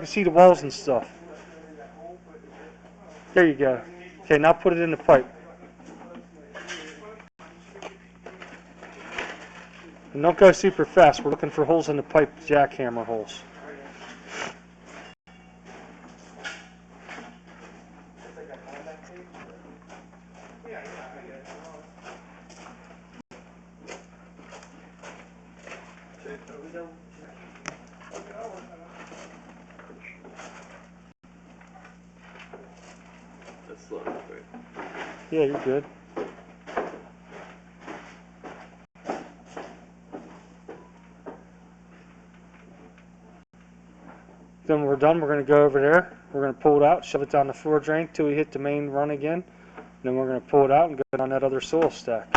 can see the walls and stuff. There you go. Okay, now put it in the pipe. And don't go super fast. We're looking for holes in the pipe, jackhammer holes. That's slow, right? Yeah, you're good. Then when we're done, we're going to go over there. We're going to pull it out, shove it down the floor drain till we hit the main run again. Then we're going to pull it out and go down that other soil stack.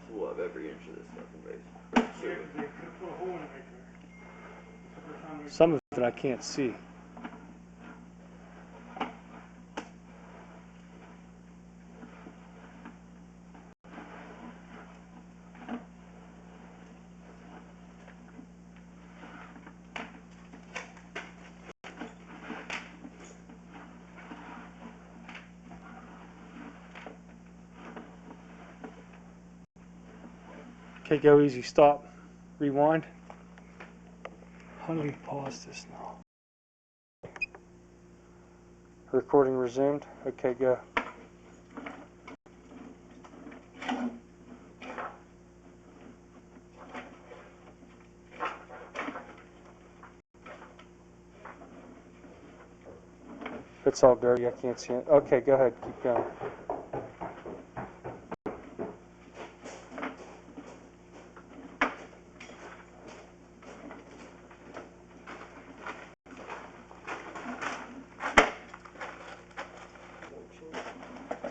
So we'll have every inch of this fucking base. Some of it I can't see. Okay, go easy, stop, rewind. How do we pause this now? Recording resumed. Okay, go. It's all dirty, I can't see it. Okay, go ahead, keep going.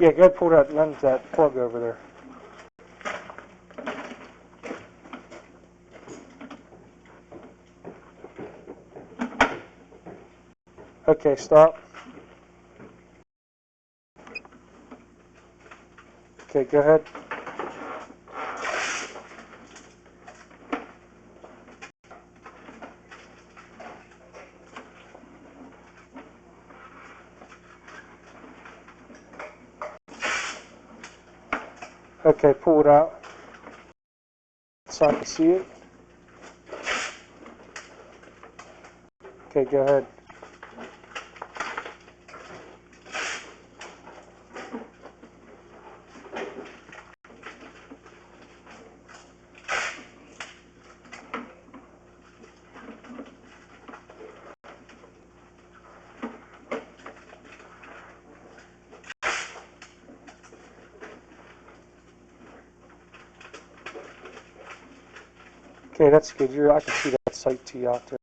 Yeah, go ahead, pull that plug over there. Okay, stop. Okay, go ahead. Okay, pull it out so I can see it. Okay, go ahead. Okay, that's good. I can see that sight tee out there.